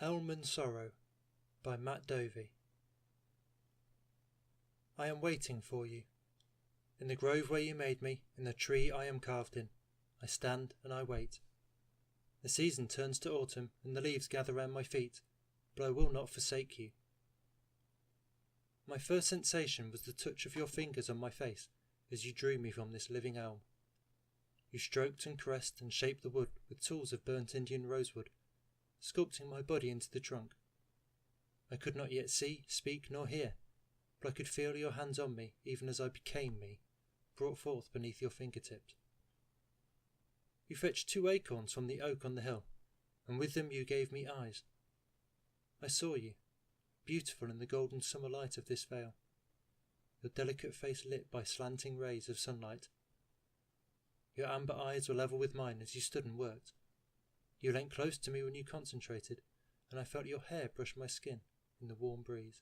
Elm and Sorrow by Matt Dovey. I am waiting for you. In the grove where you made me, in the tree I am carved in, I stand and I wait. The season turns to autumn and the leaves gather round my feet, but I will not forsake you. My first sensation was the touch of your fingers on my face as you drew me from this living elm. You stroked and caressed and shaped the wood with tools of burnt Indian rosewood, sculpting my body into the trunk. I could not yet see, speak, nor hear, but I could feel your hands on me even as I became me, brought forth beneath your fingertips. You fetched 2 acorns from the oak on the hill, and with them you gave me eyes. I saw you, beautiful in the golden summer light of this vale, your delicate face lit by slanting rays of sunlight. Your amber eyes were level with mine as you stood and worked. You leant close to me when you concentrated, and I felt your hair brush my skin in the warm breeze.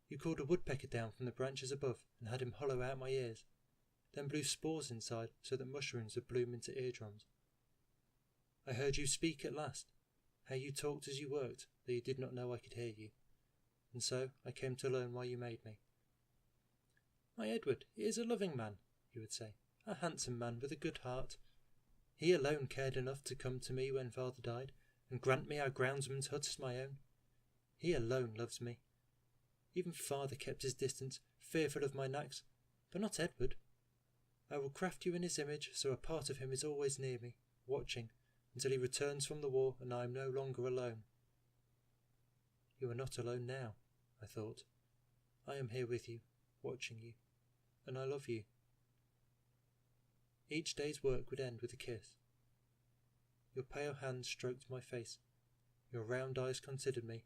You called a woodpecker down from the branches above and had him hollow out my ears, then blew spores inside so that mushrooms would bloom into eardrums. I heard you speak at last, how you talked as you worked, though you did not know I could hear you, and so I came to learn why you made me. My Edward, he is a loving man, you would say, a handsome man with a good heart. He alone cared enough to come to me when father died, and grant me our groundsman's hut as my own. He alone loves me. Even father kept his distance, fearful of my knacks, but not Edward. I will craft you in his image, so a part of him is always near me, watching, until he returns from the war and I am no longer alone. You are not alone now, I thought. I am here with you, watching you, and I love you. Each day's work would end with a kiss. Your pale hands stroked my face, your round eyes considered me,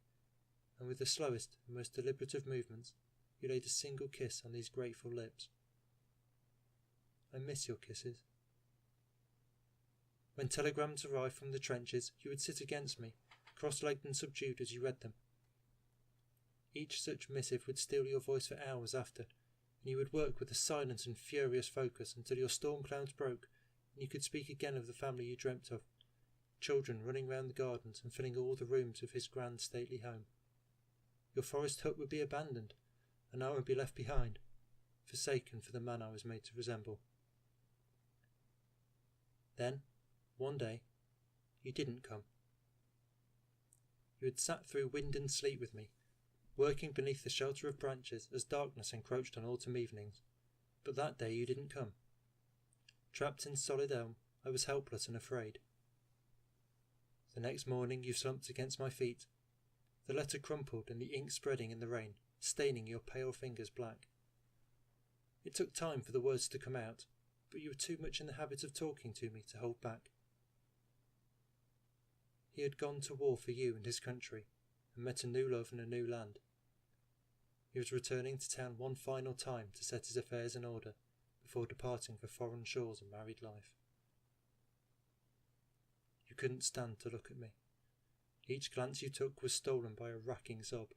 and with the slowest and most deliberate of movements, you laid a single kiss on these grateful lips. I miss your kisses. When telegrams arrived from the trenches, you would sit against me, cross-legged and subdued as you read them. Each such missive would steal your voice for hours after, and you would work with a silent and furious focus until your storm clouds broke and you could speak again of the family you dreamt of, children running round the gardens and filling all the rooms of his grand stately home. Your forest hut would be abandoned, and I would be left behind, forsaken for the man I was made to resemble. Then, one day, you didn't come. You had sat through wind and sleet with me, working beneath the shelter of branches as darkness encroached on autumn evenings, but that day you didn't come. Trapped in solid elm, I was helpless and afraid. The next morning you slumped against my feet, the letter crumpled and the ink spreading in the rain, staining your pale fingers black. It took time for the words to come out, but you were too much in the habit of talking to me to hold back. He had gone to war for you and his country, and met a new love in a new land. He was returning to town one final time to set his affairs in order, before departing for foreign shores and married life. You couldn't stand to look at me. Each glance you took was stolen by a racking sob.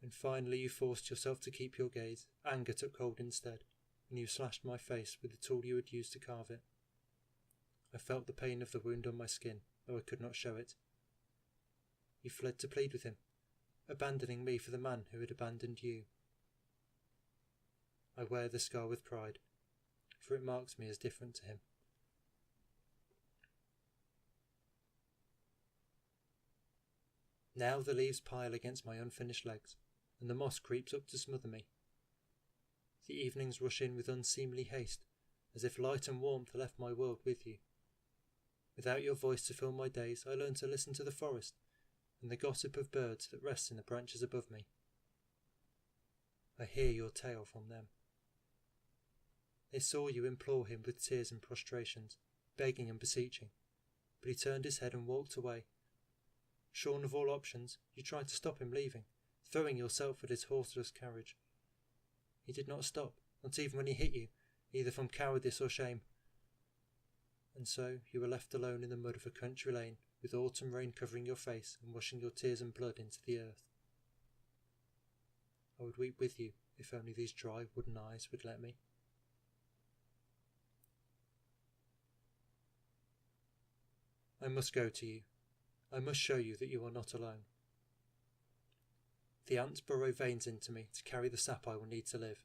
When finally you forced yourself to keep your gaze, anger took hold instead, and you slashed my face with the tool you had used to carve it. I felt the pain of the wound on my skin, though I could not show it. You fled to plead with him, abandoning me for the man who had abandoned you. I wear the scar with pride, for it marks me as different to him. Now the leaves pile against my unfinished legs, and the moss creeps up to smother me. The evenings rush in with unseemly haste, as if light and warmth left my world with you. Without your voice to fill my days, I learned to listen to the forest and the gossip of birds that rest in the branches above me. I hear your tale from them. They saw you implore him with tears and prostrations, begging and beseeching, but he turned his head and walked away. Shorn of all options, you tried to stop him leaving, throwing yourself at his horseless carriage. He did not stop, not even when he hit you, either from cowardice or shame. And so you were left alone in the mud of a country lane, with autumn rain covering your face and washing your tears and blood into the earth. I would weep with you, if only these dry wooden eyes would let me. I must go to you, I must show you that you are not alone. The ants burrow veins into me to carry the sap I will need to live.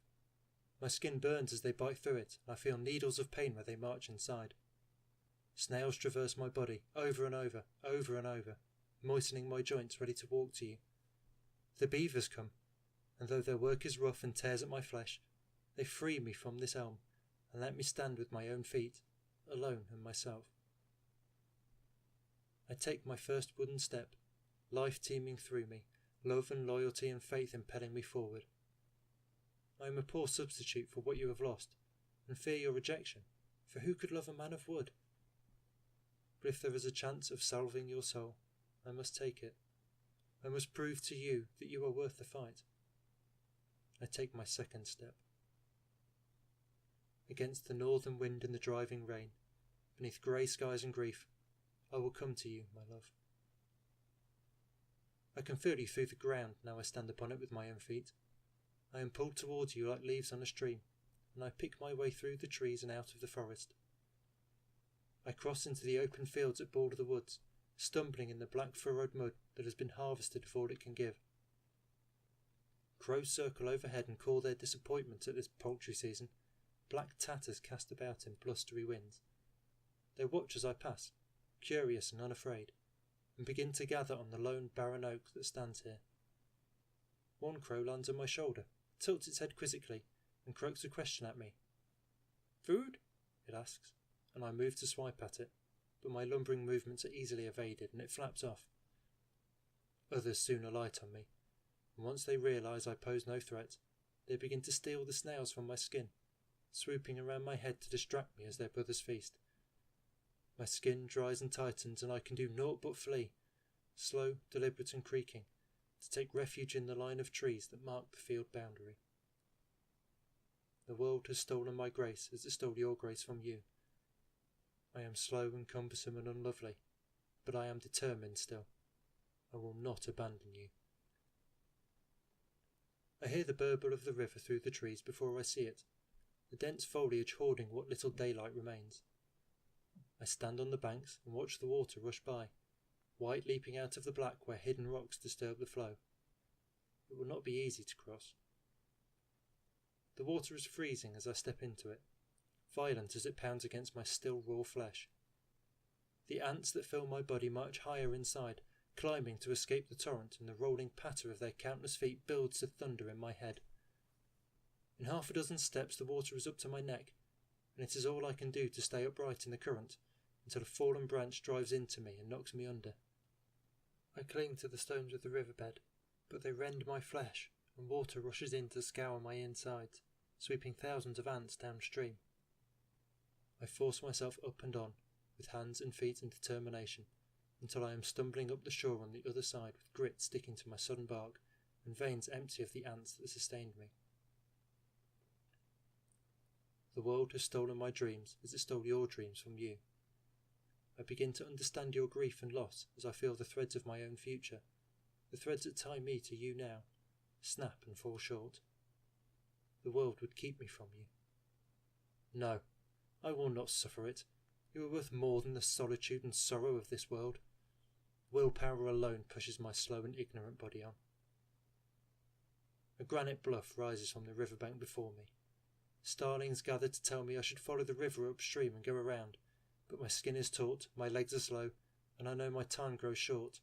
My skin burns as they bite through it, and I feel needles of pain where they march inside. Snails traverse my body, over and over, over and over, moistening my joints ready to walk to you. The beavers come, and though their work is rough and tears at my flesh, they free me from this elm, and let me stand with my own feet, alone and myself. I take my first wooden step, life teeming through me, love and loyalty and faith impelling me forward. I am a poor substitute for what you have lost, and fear your rejection, for who could love a man of wood? But if there is a chance of salving your soul, I must take it. I must prove to you that you are worth the fight. I take my second step. Against the northern wind and the driving rain, beneath grey skies and grief, I will come to you, my love. I can feel you through the ground now I stand upon it with my own feet. I am pulled towards you like leaves on a stream, and I pick my way through the trees and out of the forest. I cross into the open fields that border the woods, stumbling in the black furrowed mud that has been harvested of all it can give. Crows circle overhead and call their disappointment at this poultry season, black tatters cast about in blustery winds. They watch as I pass, curious and unafraid, and begin to gather on the lone barren oak that stands here. One crow lands on my shoulder, tilts its head quizzically, and croaks a question at me. "Food?" it asks, and I move to swipe at it, but my lumbering movements are easily evaded, and it flaps off. Others soon alight on me, and once they realise I pose no threat, they begin to steal the snails from my skin, swooping around my head to distract me as their brothers feast. My skin dries and tightens, and I can do naught but flee, slow, deliberate and creaking, to take refuge in the line of trees that mark the field boundary. The world has stolen my grace as it stole your grace from you. I am slow and cumbersome and unlovely, but I am determined still. I will not abandon you. I hear the burble of the river through the trees before I see it, the dense foliage hoarding what little daylight remains. I stand on the banks and watch the water rush by, white leaping out of the black where hidden rocks disturb the flow. It will not be easy to cross. The water is freezing as I step into it, violent as it pounds against my still raw flesh. The ants that fill my body march higher inside, climbing to escape the torrent, and the rolling patter of their countless feet builds to thunder in my head. In half a dozen steps the water is up to my neck, and it is all I can do to stay upright in the current until a fallen branch drives into me and knocks me under. I cling to the stones of the riverbed, but they rend my flesh, and water rushes in to scour my insides, sweeping thousands of ants downstream. I force myself up and on, with hands and feet and determination, until I am stumbling up the shore on the other side with grit sticking to my sodden bark and veins empty of the ants that sustained me. The world has stolen my dreams as it stole your dreams from you. I begin to understand your grief and loss as I feel the threads of my own future, the threads that tie me to you now, snap and fall short. The world would keep me from you. No, I will not suffer it. You are worth more than the solitude and sorrow of this world. Willpower alone pushes my slow and ignorant body on. A granite bluff rises from the riverbank before me. Starlings gather to tell me I should follow the river upstream and go around, but my skin is taut, my legs are slow, and I know my time grows short.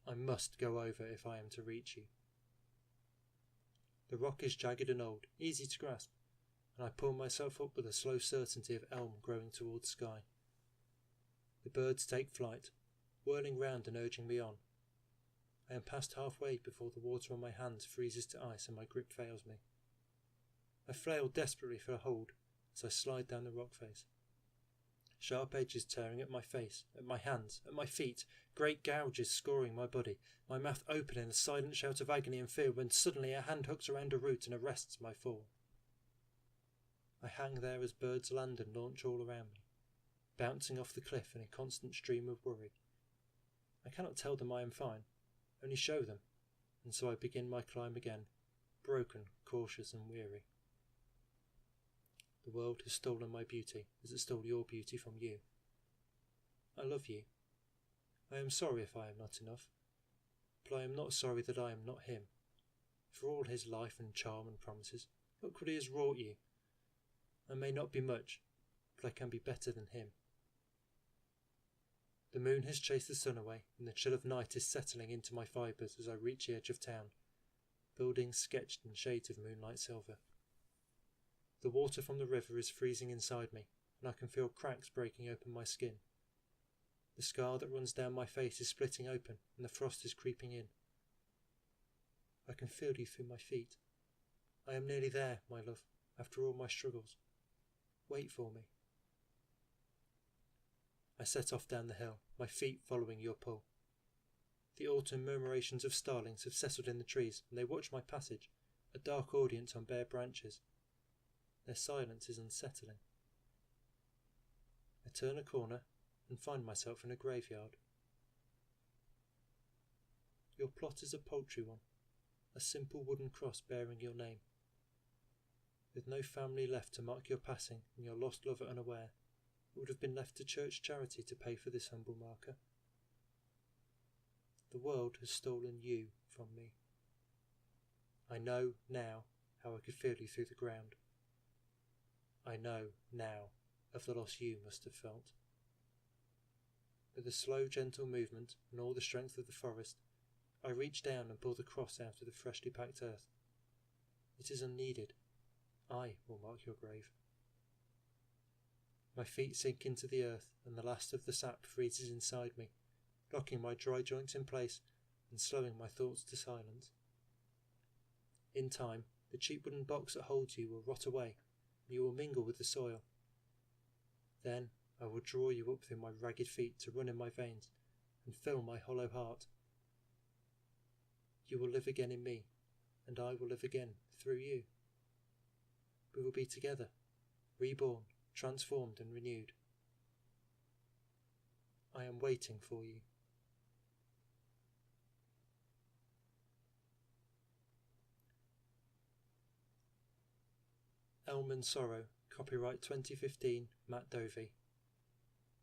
I must go over if I am to reach you. The rock is jagged and old, easy to grasp, and I pull myself up with a slow certainty of elm growing towards sky. The birds take flight, whirling round and urging me on. I am past halfway before the water on my hands freezes to ice and my grip fails me. I flail desperately for a hold as I slide down the rock face. Sharp edges tearing at my face, at my hands, at my feet, great gouges scoring my body, my mouth open in a silent shout of agony and fear when suddenly a hand hooks around a root and arrests my fall. I hang there as birds land and launch all around me, bouncing off the cliff in a constant stream of worry. I cannot tell them I am fine, only show them, and so I begin my climb again, broken, cautious and weary. The world has stolen my beauty as it stole your beauty from you. I love you. I am sorry if I am not enough, but I am not sorry that I am not him. For all his life and charm and promises, look what he has wrought you. I may not be much, but I can be better than him. The moon has chased the sun away, and the chill of night is settling into my fibres as I reach the edge of town, buildings sketched in shades of moonlight silver. The water from the river is freezing inside me, and I can feel cracks breaking open my skin. The scar that runs down my face is splitting open, and the frost is creeping in. I can feel you through my feet. I am nearly there, my love, after all my struggles. Wait for me. I set off down the hill, my feet following your pull. The autumn murmurations of starlings have settled in the trees, and they watch my passage, a dark audience on bare branches. Their silence is unsettling. I turn a corner and find myself in a graveyard. Your plot is a paltry one, a simple wooden cross bearing your name. With no family left to mark your passing and your lost lover unaware, it would have been left to church charity to pay for this humble marker. The world has stolen you from me. I know now how I could feel you through the ground. I know now of the loss you must have felt. With a slow, gentle movement and all the strength of the forest, I reach down and pull the cross out of the freshly packed earth. It is unneeded. I will mark your grave. My feet sink into the earth, and the last of the sap freezes inside me, locking my dry joints in place and slowing my thoughts to silence. In time, the cheap wooden box that holds you will rot away, and you will mingle with the soil. Then I will draw you up through my ragged feet to run in my veins and fill my hollow heart. You will live again in me, and I will live again through you. We will be together, reborn, transformed and renewed. I am waiting for you. Elm & Sorrow, copyright 2015, Matt Dovey.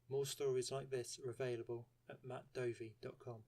More stories like this are available at mattdovey.com.